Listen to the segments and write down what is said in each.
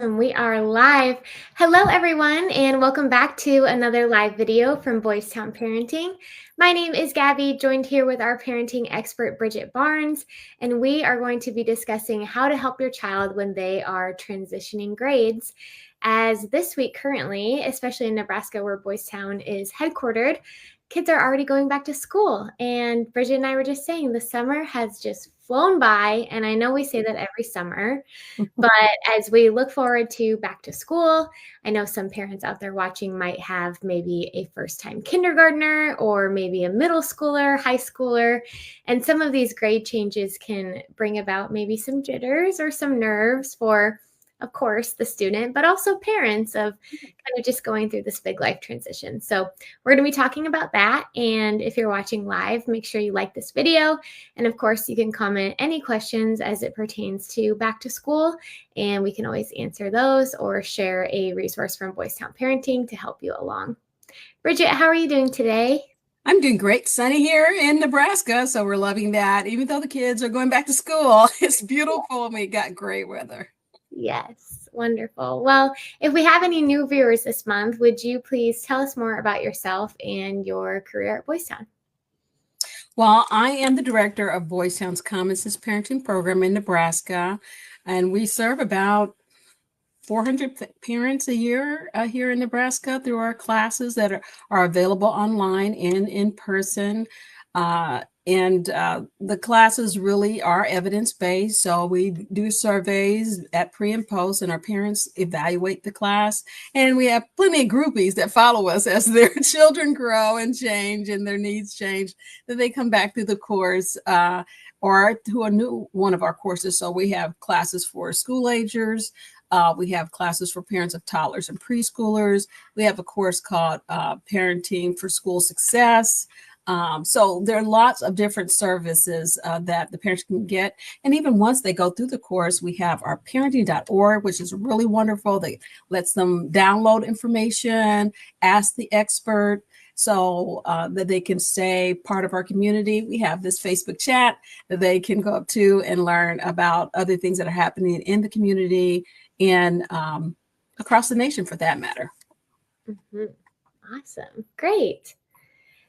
And we are live. Hello, everyone, and welcome back to another live video from Boystown Parenting. My name is Gabby, joined here with our parenting expert, Bridget Barnes, and we are going to be discussing how to help your child when they are transitioning grades. As this week currently, especially in Nebraska where Boystown is headquartered, kids are already going back to school. And Bridget and I were just saying the summer has just flown by, and I know we say that every summer, but as we look forward to back to school, I know some parents out there watching might have maybe a first-time kindergartner or maybe a middle schooler, high schooler, and some of these grade changes can bring about maybe some jitters or some nerves for, of course, the student, but also parents of kind of just going through this big life transition. So we're going to be talking about that. And if you're watching live, make sure you like this video. And of course, you can comment any questions as it pertains to back to school, and we can always answer those or share a resource from Boystown Parenting to help you along. Bridget, how are you doing today? I'm doing great. Sunny here in Nebraska, so we're loving that. Even though the kids are going back to school, it's beautiful and we got great weather. Yes, wonderful. Well, if we have any new viewers this month, would you please tell us more about yourself and your career at Boystown? Well, I am the director of Boystown's Common Sense Parenting Program in Nebraska, and we serve about 400 parents a year here in Nebraska through our classes that are available online and in person. The classes really are evidence-based. So we do surveys at pre and post, and our parents evaluate the class. And we have plenty of groupies that follow us as their children grow and change and their needs change, that they come back through the course or to a new one of our courses. So we have classes for school agers. We have classes for parents of toddlers and preschoolers. We have a course called Parenting for School Success. So there are lots of different services that the parents can get. And even once they go through the course, we have our parenting.org, which is really wonderful. They lets them download information, ask the expert, so that they can stay part of our community. We have this Facebook chat that they can go up to and learn about other things that are happening in the community and across the nation, for that matter. Mm-hmm. Awesome. Great.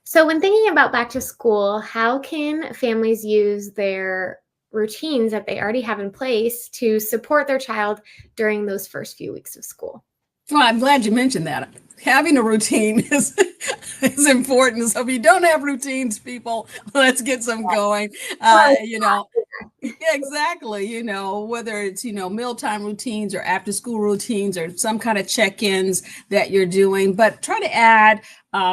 So when thinking about back to school, how can families use their routines that they already have in place to support their child during those first few weeks of school? Well, I'm glad you mentioned that. Having a routine is important. So if you don't have routines, people, let's get some going. Yeah, exactly. Whether it's, mealtime routines or after school routines or some kind of check-ins that you're doing, but try to add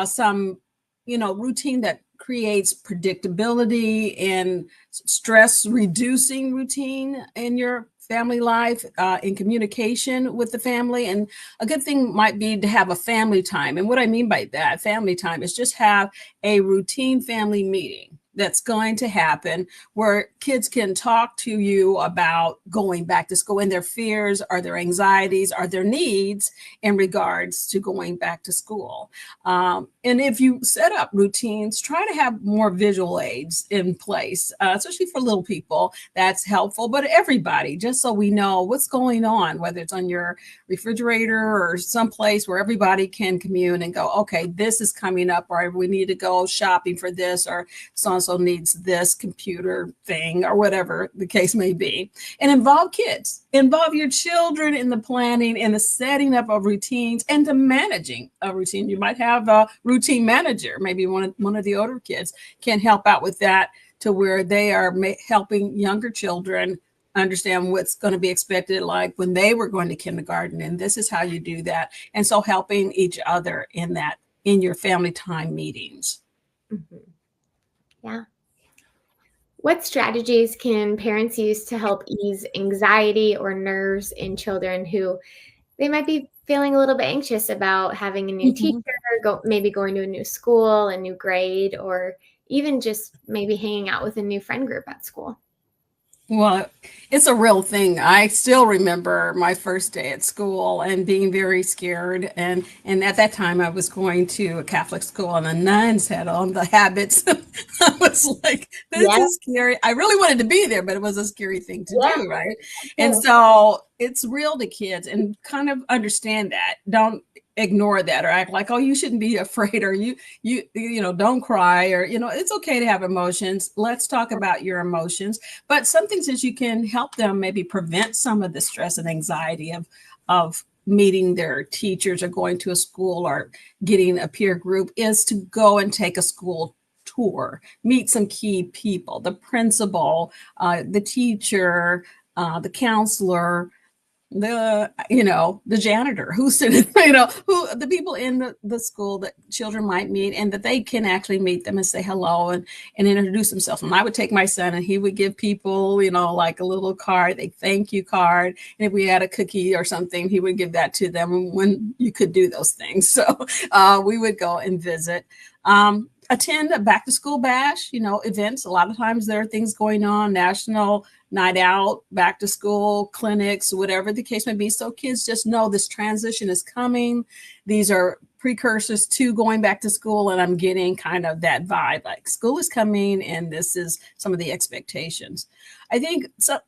some, routine that creates predictability and stress reducing routine in your family life, in communication with the family. And a good thing might be to have a family time. And what I mean by that, family time, is just have a routine family meeting that's going to happen where kids can talk to you about going back to school and their fears or their anxieties or their needs in regards to going back to school. And if you set up routines, try to have more visual aids in place, especially for little people. That's helpful, but everybody, just so we know what's going on, whether it's on your refrigerator or someplace where everybody can commune and go, okay, this is coming up, or we need to go shopping for this, or so-and-so needs this computer thing, or whatever the case may be. And involve kids, involve your children in the planning and the setting up of routines and the managing a routine. You might have a routine manager, maybe one of the older kids can help out with that, to where they are helping younger children understand what's going to be expected, like when they were going to kindergarten, and this is how you do that. And so helping each other in that, in your family time meetings. Mm-hmm. Yeah. What strategies can parents use to help ease anxiety or nerves in children who they might be feeling a little bit anxious about having a new teacher, maybe going to a new school, a new grade, or even just maybe hanging out with a new friend group at school? Well, it's a real thing. I still remember my first day at school and being very scared. And at that time, I was going to a Catholic school, and the nuns had all the habits. I was like, this Yeah, is scary. I really wanted to be there, but it was a scary thing to yeah, do, right? And sure. so it's real to kids, and kind of understand that. Don't ignore that or act like, oh, you shouldn't be afraid, or don't cry, or it's okay to have emotions. Let's talk about your emotions, but some things that you can help them maybe prevent some of the stress and anxiety of meeting their teachers or going to a school or getting a peer group is to go and take a school tour, meet some key people, the principal, the teacher, the counselor, the janitor who's sitting, who the people in the school that children might meet, and that they can actually meet them and say hello and introduce themselves. And I would take my son, and he would give people, like a little card, a thank you card. And if we had a cookie or something, he would give that to them when you could do those things. So we would go and visit. Attend a back to school bash, events. A lot of times there are things going on, national night out, back to school, clinics, whatever the case may be. So kids just know this transition is coming. These are precursors to going back to school. And I'm getting kind of that vibe, like school is coming and this is some of the expectations. I think, so,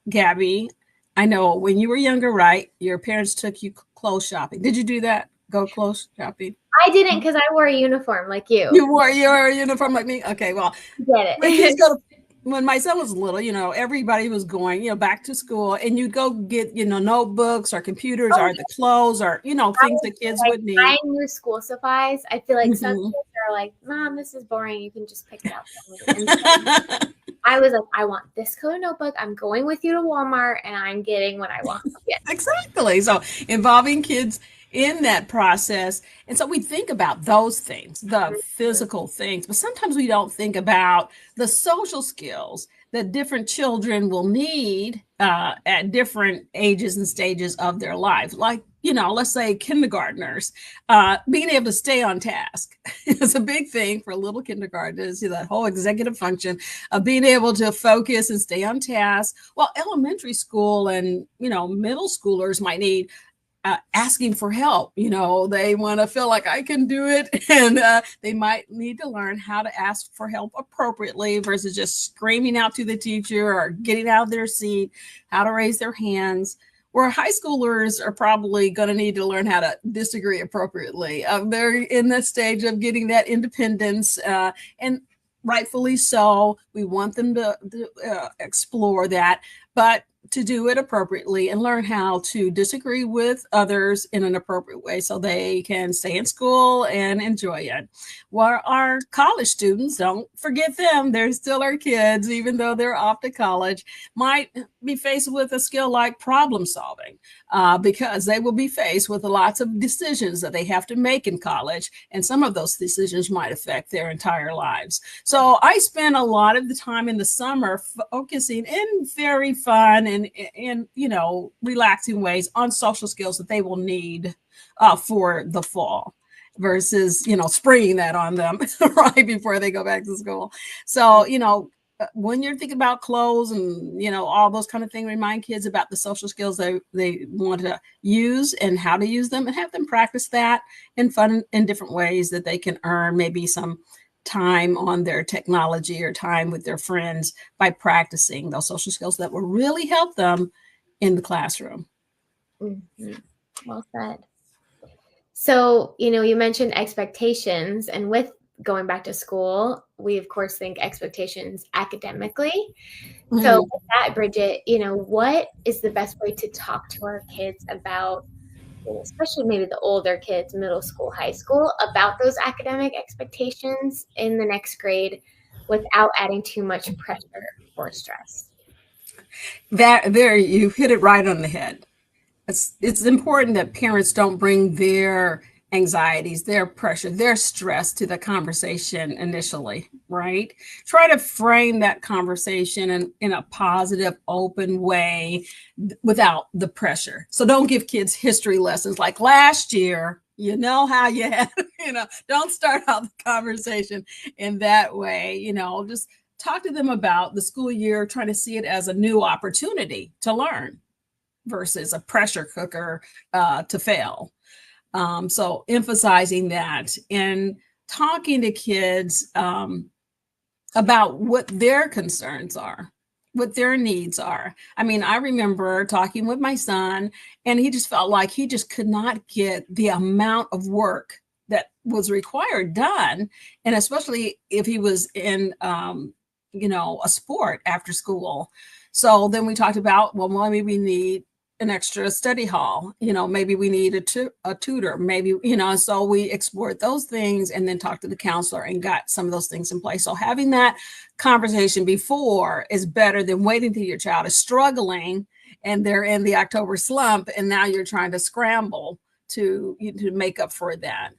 Gabby, I know when you were younger, right? Your parents took you clothes shopping. Did you do that? Go clothes shopping? I didn't, because I wore a uniform like you. You wore your uniform like me? Okay, well, Get my kids it. go to, when my son was little, everybody was going, back to school, and you'd go get, notebooks or computers Oh, or the clothes or, things that kids like would need. buying new school supplies. I feel like some Mhm. kids are like, Mom, this is boring. You can just pick it up for me. And so I was like, I want this color notebook. I'm going with you to Walmart, and I'm getting what I want. Yeah. Exactly. So involving kids in that process. And so we think about those things, the physical things, but sometimes we don't think about the social skills that different children will need at different ages and stages of their lives. Like, let's say kindergartners, being able to stay on task is a big thing for little kindergartners, that whole executive function of being able to focus and stay on task. Well, elementary school and, middle schoolers might need asking for help. They want to feel like I can do it, and they might need to learn how to ask for help appropriately versus just screaming out to the teacher or getting out of their seat, how to raise their hands. Where high schoolers are probably going to need to learn how to disagree appropriately. They're in the stage of getting that independence, and rightfully so. We want them to explore that, but to do it appropriately and learn how to disagree with others in an appropriate way so they can stay in school and enjoy it. While our college students, don't forget them, they're still our kids, even though they're off to college, might be faced with a skill like problem solving, because they will be faced with lots of decisions that they have to make in college. And some of those decisions might affect their entire lives. So I spend a lot of the time in the summer focusing in very fun and relaxing ways on social skills that they will need for the fall versus springing that on them right before they go back to school. So when you're thinking about clothes and all those kind of things, remind kids about the social skills they want to use and how to use them, and have them practice that in fun in different ways that they can earn maybe some time on their technology or time with their friends by practicing those social skills that will really help them in the classroom. Mm-hmm. Well said. So, you mentioned expectations, and with going back to school, we of course think expectations academically. So with that, Bridget, what is the best way to talk to our kids about, especially maybe the older kids, middle school, high school, about those academic expectations in the next grade without adding too much pressure or stress? That there, you hit it right on the head. It's important that parents don't bring their anxieties, their pressure, their stress to the conversation initially, right? Try to frame that conversation in a positive, open way without the pressure. So don't give kids history lessons like last year. You know how you had, don't start out the conversation in that way, just talk to them about the school year, trying to see it as a new opportunity to learn versus a pressure cooker to fail. So emphasizing that and talking to kids about what their concerns are, what their needs are. I mean, I remember talking with my son, and he just felt like he just could not get the amount of work that was required done. And especially if he was in, a sport after school. So then we talked about, well, maybe we need an extra study hall, maybe we need a tutor, maybe, so we explored those things and then talked to the counselor and got some of those things in place. So having that conversation before is better than waiting till your child is struggling and they're in the October slump and now you're trying to scramble to make up for that.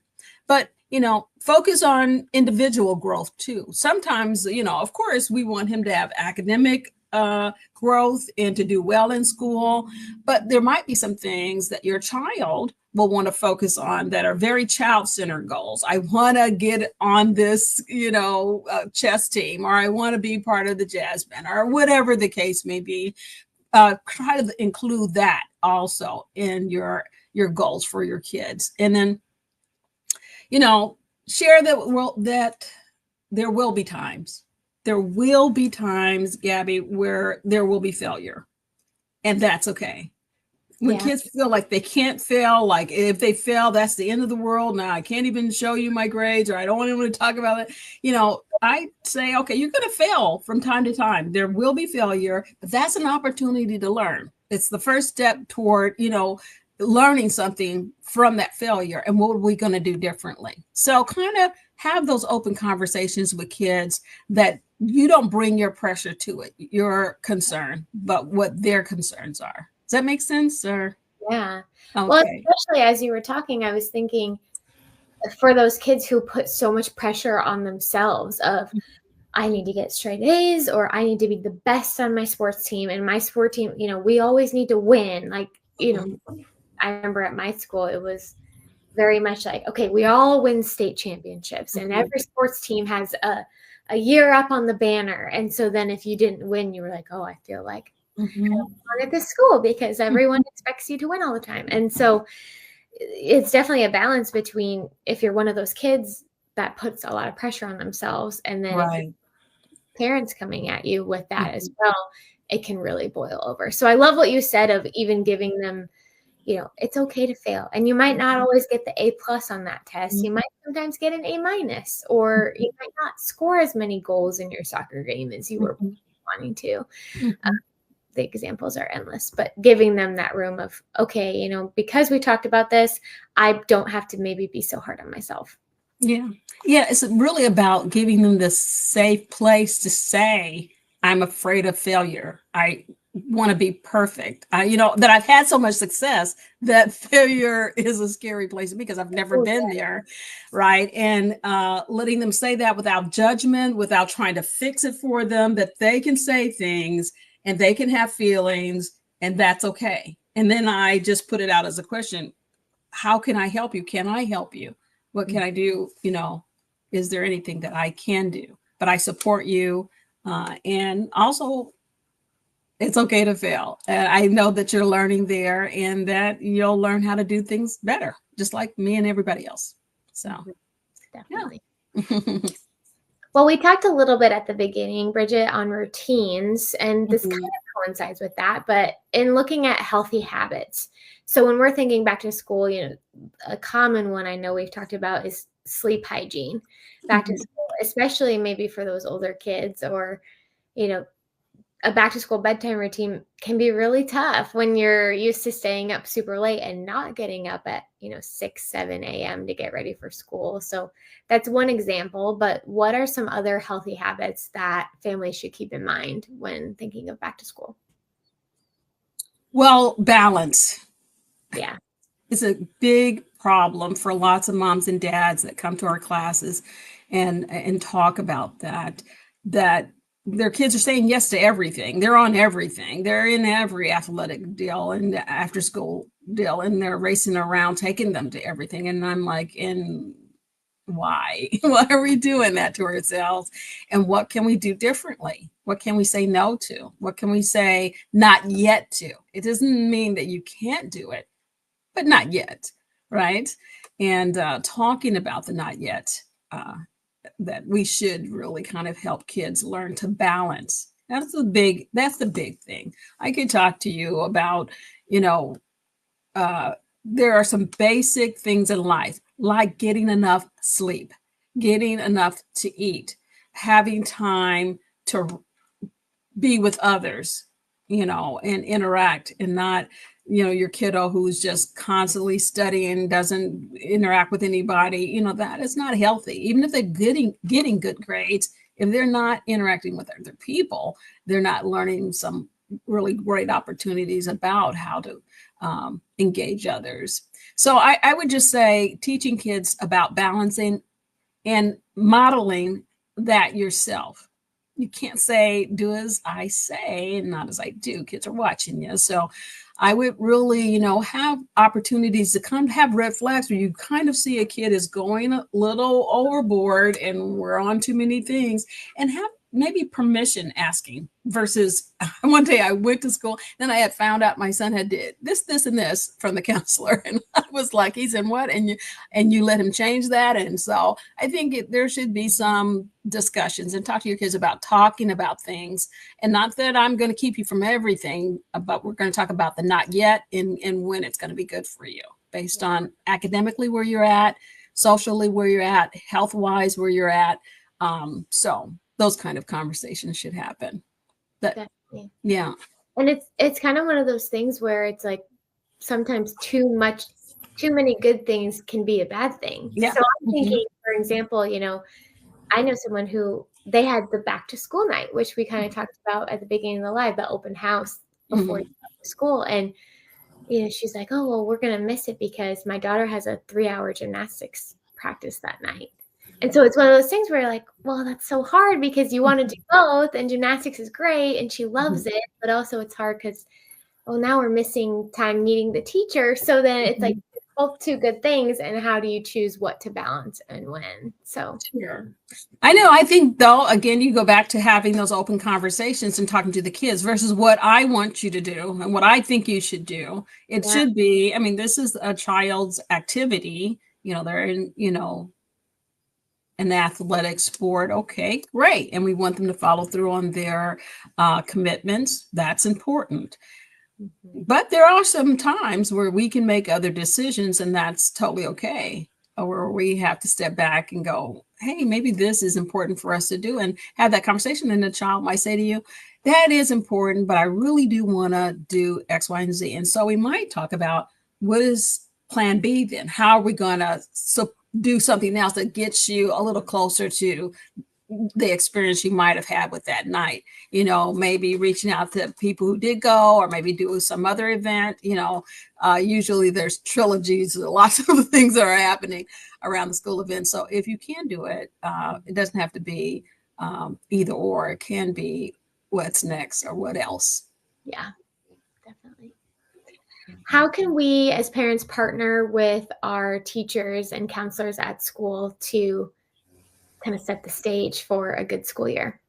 But focus on individual growth too. Sometimes, of course, we want him to have academic growth and to do well in school, but there might be some things that your child will want to focus on that are very child-centered goals. I want to get on this, chess team, or I want to be part of the jazz band, or whatever the case may be. Try to include that also in your goals for your kids, and then share that there will be times. There will be times, Gabby, where there will be failure, and that's okay. When kids feel like they can't fail, like if they fail, that's the end of the world. Now I can't even show you my grades, or I don't want anyone to talk about it. I say, okay, you're going to fail from time to time. There will be failure, but that's an opportunity to learn. It's the first step toward, learning something from that failure, and what are we going to do differently? So kind of have those open conversations with kids that you don't bring your pressure to it, your concern, but what their concerns are. Does that make sense? Or yeah. Okay. Well, especially as you were talking, I was thinking for those kids who put so much pressure on themselves of, I need to get straight A's, or I need to be the best on my sports team, and my sport team, we always need to win. Like, I remember at my school, it was very much like, okay, we all win state championships, and every sports team has a year up on the banner. And so then if you didn't win, you were like, oh, I feel like I don't belong at this school because everyone expects you to win all the time. And so it's definitely a balance between, if you're one of those kids that puts a lot of pressure on themselves, and then if parents coming at you with that as well, it can really boil over. So I love what you said of even giving them, it's okay to fail. And you might not always get the A+ on that test. You might sometimes get an A-, or you might not score as many goals in your soccer game as you were wanting to. The examples are endless, but giving them that room of, okay, because we talked about this, I don't have to maybe be so hard on myself. Yeah. It's really about giving them this safe place to say, I'm afraid of failure. I want to be perfect. That I've had so much success that failure is a scary place because I've never been there. Right. And letting them say that without judgment, without trying to fix it for them, that they can say things and they can have feelings, and that's okay. And then I just put it out as a question. How can I help you? Can I help you? What can I do? Is there anything that I can do? But I support you. And also, it's okay to fail. I know that you're learning there, and that you'll learn how to do things better, just like me and everybody else. So, definitely. Well, we talked a little bit at the beginning, Bridget, on routines, and this kind of coincides with that, but in looking at healthy habits. So when we're thinking back to school, a common one I know we've talked about is sleep hygiene back to school, especially maybe for those older kids, or, a back to school bedtime routine can be really tough when you're used to staying up super late and not getting up at, 6, 7 a.m. to get ready for school. So that's one example, but what are some other healthy habits that families should keep in mind when thinking of back to school? Well, balance. Yeah. It's a big problem for lots of moms and dads that come to our classes and talk about that their kids are saying yes to everything. They're on everything. They're in every athletic deal and after school deal, and they're racing around, taking them to everything. And I'm like, Why? Why are we doing that to ourselves? And what can we do differently? What can we say no to? What can we say not yet to? It doesn't mean that you can't do it, but not yet, right? And talking about the not yet, that we should really kind of help kids learn to balance. That's the big thing. I could talk to you about, you know, there are some basic things in life, like getting enough sleep, getting enough to eat, having time to be with others, and interact, and not, your kiddo who's just constantly studying, doesn't interact with anybody. That is not healthy. Even if they're getting good grades, if they're not interacting with other people, they're not learning some really great opportunities about how to engage others. So I would just say teaching kids about balancing and modeling that yourself. You can't say, do as I say and not as I do. Kids are watching you. So I would really, have opportunities to kind of have red flags where you kind of see a kid is going a little overboard and we're on too many things, and have maybe permission asking versus one day I went to school, then I had found out my son had did this, and this from the counselor. And I was like, he said, what? And you let him change that. And so I think there should be some discussions, and talk to your kids about talking about things. And not that I'm going to keep you from everything, but we're going to talk about the not yet, and when it's going to be good for you based on academically where you're at, socially where you're at, health wise where you're at. So those kind of conversations should happen. Definitely. Yeah. And it's kind of one of those things where it's like sometimes too many good things can be a bad thing. Yeah. So I'm thinking, for example, I know someone who they had the back to school night, which we kind of talked about at the beginning of the live, the open house before you go to school. And she's like, oh, well, we're going to miss it because my daughter has a 3-hour gymnastics practice that night. And so it's one of those things where you're like, well, that's so hard because you want to do both, and gymnastics is great and she loves it, but also it's hard because, well, now we're missing time meeting the teacher. So then it's like both two good things, and how do you choose what to balance and when? So sure. I know. I think, though, again, you go back to having those open conversations and talking to the kids versus what I want you to do and what I think you should do. It should be, this is a child's activity. They're in, an athletic sport. Okay, great. And we want them to follow through on their commitments. That's important. But there are some times where we can make other decisions, and that's totally okay. Or we have to step back and go, hey, maybe this is important for us to do, and have that conversation. And the child might say to you, that is important, but I really do want to do X, Y, and Z. And so we might talk about, what is plan B then? How are we going to do something else that gets you a little closer to the experience you might have had with that night? Maybe reaching out to people who did go, or maybe do some other event. Usually there's trilogies, lots of things that are happening around the school event. So if you can do it, it doesn't have to be either or. It can be what's next or what else. Yeah, definitely. How can we as parents partner with our teachers and counselors at school to kind of set the stage for a good school year?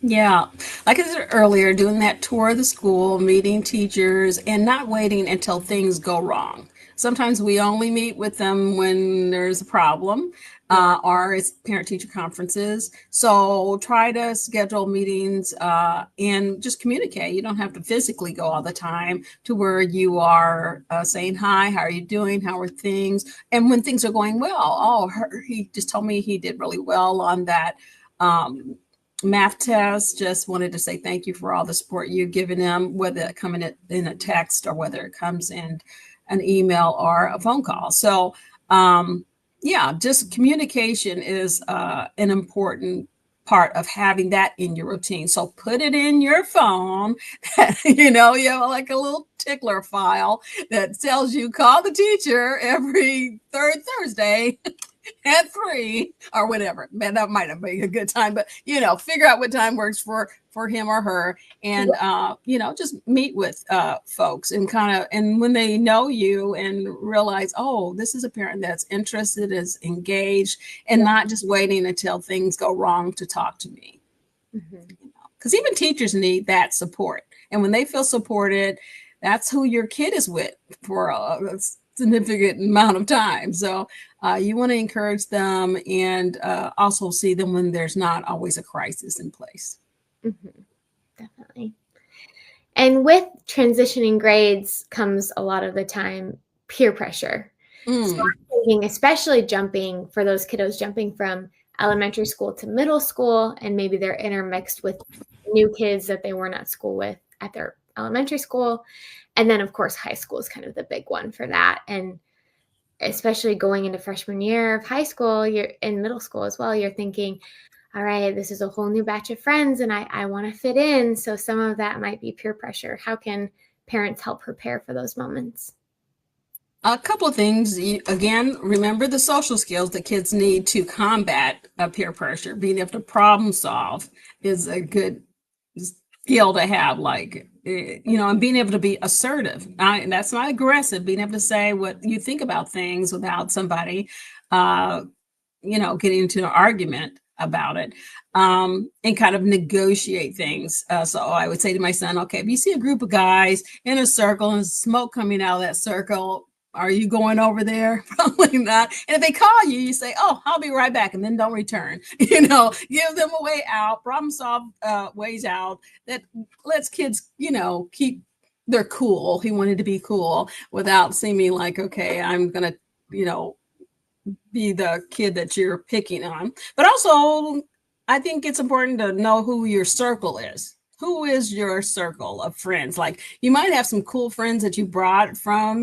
Yeah, like I said earlier, doing that tour of the school, meeting teachers, and not waiting until things go wrong. Sometimes we only meet with them when there's a problem, or it's parent-teacher conferences. So try to schedule meetings and just communicate. You don't have to physically go all the time, to where you are saying, hi, how are you doing? How are things? And when things are going well, oh, he just told me he did really well on that math test. Just wanted to say thank you for all the support you've given them, whether it comes in a text or whether it comes in an email or a phone call. So just communication is an important part of having that in your routine. So put it in your phone. You have like a little tickler file that tells you, call the teacher every third Thursday at 3 or whatever. Man, that might have been a good time, but figure out what time works for him or her, and just meet with folks and and when they know you and realize, oh, this is a parent that's interested, is engaged, and not just waiting until things go wrong to talk to me. Because even teachers need that support, and when they feel supported, that's who your kid is with for a significant amount of time. So you want to encourage them, and also see them when there's not always a crisis in place. Definitely. And with transitioning grades comes a lot of the time peer pressure. So I'm thinking, especially jumping for those kiddos jumping from elementary school to middle school, and maybe they're intermixed with new kids that they weren't at school with at their elementary school. And then, of course, high school is kind of the big one for that. And especially going into freshman year of high school, you're in middle school as well, you're thinking, all right, this is a whole new batch of friends and I want to fit in. So some of that might be peer pressure. How can parents help prepare for those moments? A couple of things. Again, remember the social skills that kids need to combat peer pressure. Being able to problem solve is a good skill to have, and being able to be assertive. That's not aggressive. Being able to say what you think about things without somebody, getting into an argument about it, and kind of negotiate things. So I would say to my son, okay, if you see a group of guys in a circle and smoke coming out of that circle, are you going over there? Probably not. And if they call you, you say, oh, I'll be right back. And then don't return, give them a way out, problem solve ways out that lets kids, keep their cool. He wanted to be cool without seeming like, okay, I'm going to, be the kid that you're picking on. But also, I think it's important to know who your circle is. Who is your circle of friends? Like, you might have some cool friends that you brought from,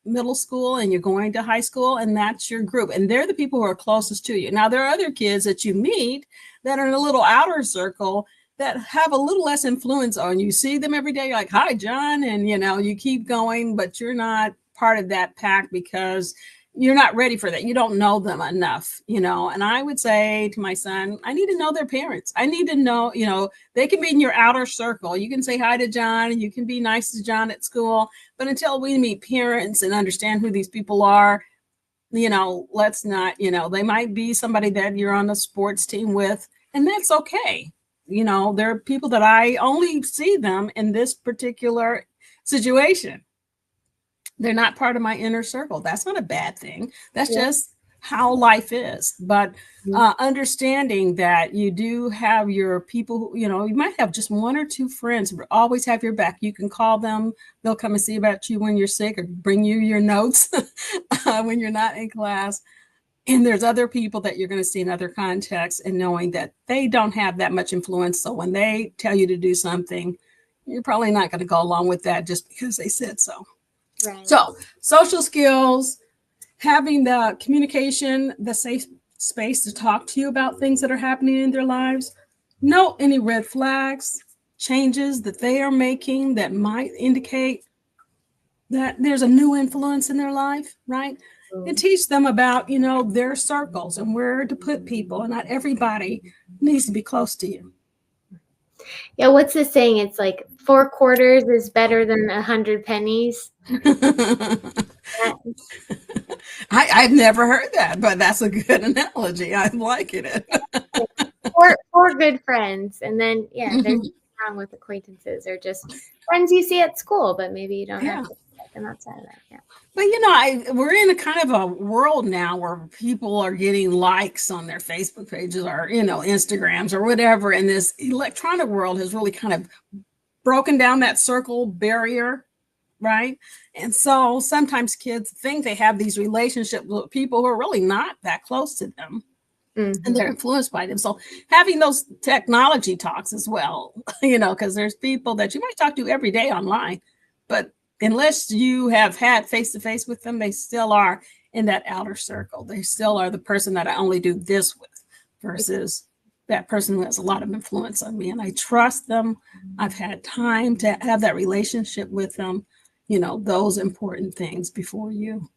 middle school, and you're going to high school, and that's your group. And they're the people who are closest to you. Now, there are other kids that you meet that are in a little outer circle that have a little less influence on you. See them every day, you're like, hi, John. And, you keep going, but you're not part of that pack because you're not ready for that. You don't know them enough, and I would say to my son, I need to know their parents. I need to know, they can be in your outer circle. You can say hi to John and you can be nice to John at school. But until we meet parents and understand who these people are, let's not, they might be somebody that you're on the sports team with, and that's okay. There are people that I only see them in this particular situation. They're not part of my inner circle. That's not a bad thing. That's just how life is. But understanding that you do have your people, you might have just one or two friends who always have your back. You can call them. They'll come and see about you when you're sick, or bring you your notes when you're not in class. And there's other people that you're going to see in other contexts, and knowing that they don't have that much influence. So when they tell you to do something, you're probably not going to go along with that just because they said so. Right. So social skills, having the communication, the safe space to talk to you about things that are happening in their lives. Note any red flags, changes that they are making that might indicate that there's a new influence in their life, right? And teach them about, their circles and where to put people. And not everybody needs to be close to you. Yeah, what's the saying? It's like 4 quarters is better than 100 pennies. I've never heard that, but that's a good analogy. I'm liking it. four good friends, and then there's nothing wrong with acquaintances or just friends you see at school, but maybe you don't have to get them outside of that. Yeah. But we're in a kind of a world now where people are getting likes on their Facebook pages or Instagrams or whatever, and this electronic world has really kind of broken down that circle barrier, right? And so sometimes kids think they have these relationships with people who are really not that close to them. And they're influenced by them. So having those technology talks as well, because there's people that you might talk to every day online, but unless you have had face-to-face with them, they still are in that outer circle. They still are the person that I only do this with, versus that person who has a lot of influence on me. And I trust them. I've had time to have that relationship with them, those important things before you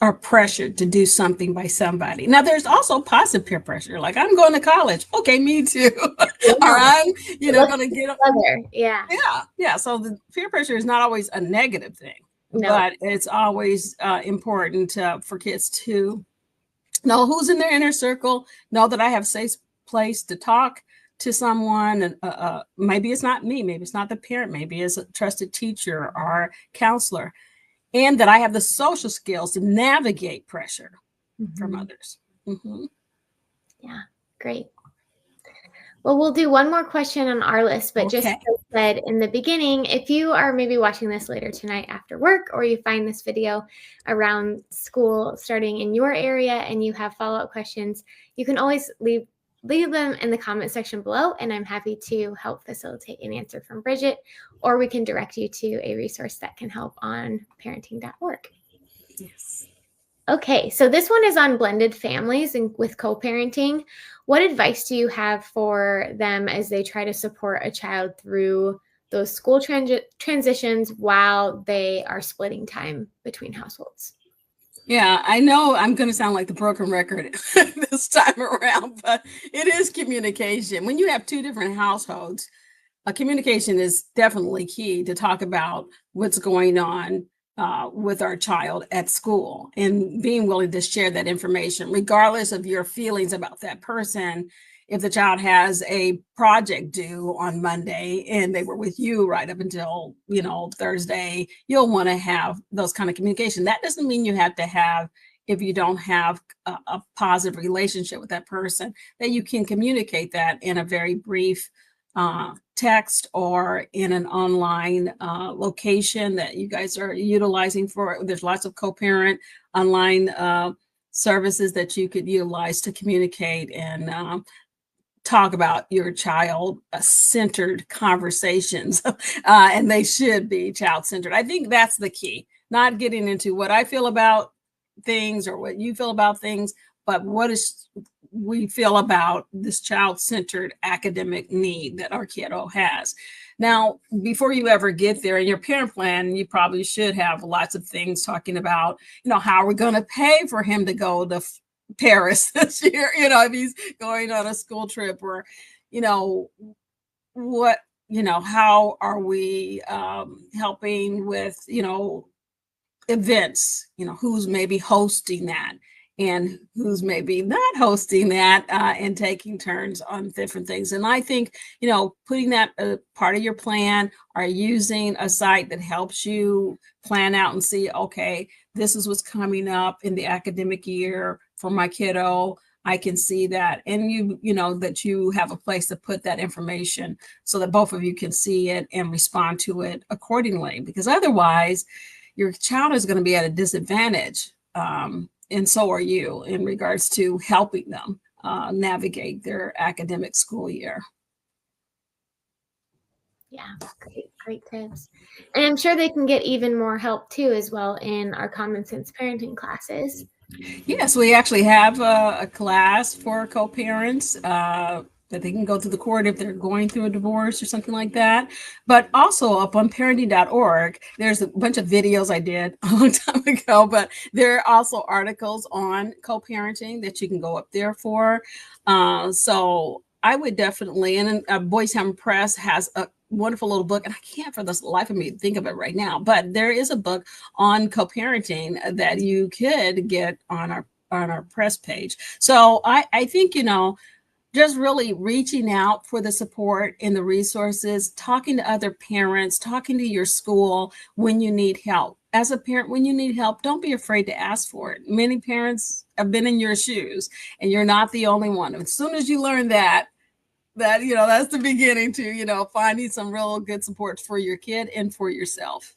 are pressured to do something by somebody. Now, there's also positive peer pressure. Like, I'm going to college. Okay, me too. Yeah. Or I'm, Let's going to get get. together. Yeah. Yeah. So the peer pressure is not always a negative thing, No. but it's always important for kids to know who's in their inner circle, know that I have safe place to talk to someone. And maybe it's not me, maybe it's not the parent, maybe it's a trusted teacher or counselor, and that I have the social skills to navigate pressure from others. Mm-hmm. Yeah, great. Well, we'll do one more question on our list, but just Okay. as I said in the beginning, if you are maybe watching this later tonight after work, or you find this video around school starting in your area and you have follow-up questions, you can always leave them in the comment section below, and I'm happy to help facilitate an answer from Bridget, or we can direct you to a resource that can help on parenting.org. Yes. Okay, so this one is on blended families and with co-parenting. What advice do you have for them as they try to support a child through those school transitions while they are splitting time between households? Yeah, I know I'm going to sound like the broken record this time around, but it is communication. When you have two different households, communication is definitely key to talk about what's going on with our child at school, and being willing to share that information, regardless of your feelings about that person. If the child has a project due on Monday and they were with you right up until, Thursday, you'll want to have those kind of communication. That doesn't mean you have to have, if you don't have a positive relationship with that person, that you can communicate that in a very brief text or in an online location that you guys are utilizing for. There's lots of co-parent online services that you could utilize to communicate and talk about your child-centered conversations, and they should be child-centered. I think that's the key, not getting into what I feel about things or what you feel about things, but what we feel about this child-centered academic need that our kiddo has. Now, before you ever get there in your parent plan, you probably should have lots of things talking about, how are we going to pay for him to go to Paris this year, if he's going on a school trip, or, what, how are we helping with, events, who's maybe hosting that and who's maybe not hosting that, and taking turns on different things. And I think, putting that part of your plan, or using a site that helps you plan out and see, okay, this is what's coming up in the academic year for my kiddo. I can see that. And that you have a place to put that information so that both of you can see it and respond to it accordingly, because otherwise your child is going to be at a disadvantage. And so are you, in regards to helping them navigate their academic school year. Yeah, great tips. And I'm sure they can get even more help too, as well, in our Common Sense Parenting classes. Yes, we actually have a class for co-parents that they can go through the court if they're going through a divorce or something like that. But also up on parenting.org, there's a bunch of videos I did a long time ago, but there are also articles on co-parenting that you can go up there for. So I would definitely, and Boystown Press has a wonderful little book, and I can't for the life of me think of it right now, but there is a book on co-parenting that you could get on our press page. So I think, just really reaching out for the support and the resources, talking to other parents, talking to your school when you need help. As a parent, when you need help, don't be afraid to ask for it. Many parents have been in your shoes, and you're not the only one. As soon as you learn that that's the beginning to finding some real good support for your kid and for yourself.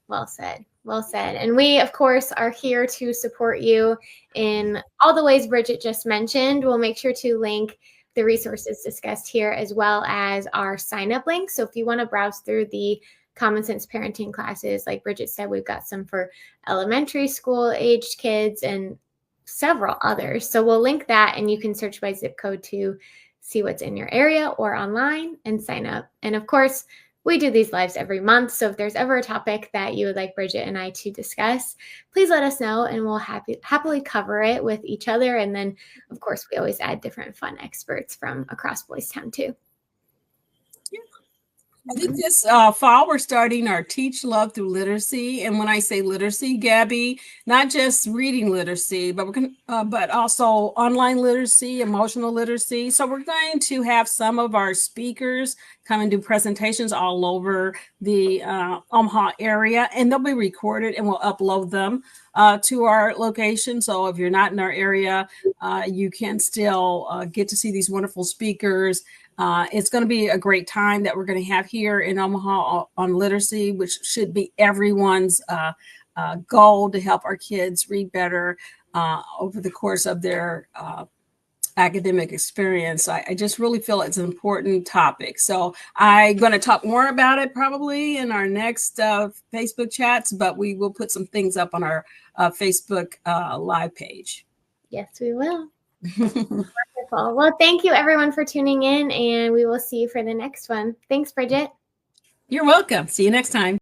Well said. Well said. And we, of course, are here to support you in all the ways Bridget just mentioned. We'll make sure to link the resources discussed here, as well as our sign-up link. So if you want to browse through the Common Sense Parenting classes, like Bridget said, we've got some for elementary school aged kids and several others. So we'll link that, and you can search by zip code to see what's in your area or online and sign up. And of course, We do these lives every month. So if there's ever a topic that you would like Bridget and I to discuss, please let us know and we'll happily cover it with each other. And then, of course, we always add different fun experts from across Boys Town too. I think this fall we're starting our Teach Love Through Literacy, and when I say literacy, Gabby, not just reading literacy, but but also online literacy, emotional literacy. So we're going to have some of our speakers come and do presentations all over the Omaha area, and they'll be recorded, and we'll upload them to our location. So if you're not in our area, you can still get to see these wonderful speakers. It's going to be a great time that we're going to have here in Omaha on literacy, which should be everyone's goal to help our kids read better over the course of their academic experience. I just really feel it's an important topic. So I'm going to talk more about it probably in our next Facebook chats, but we will put some things up on our Facebook live page. Yes, we will. Wonderful. Well, thank you everyone for tuning in, and we will see you for the next one. Thanks, Bridget. You're welcome. See you next time.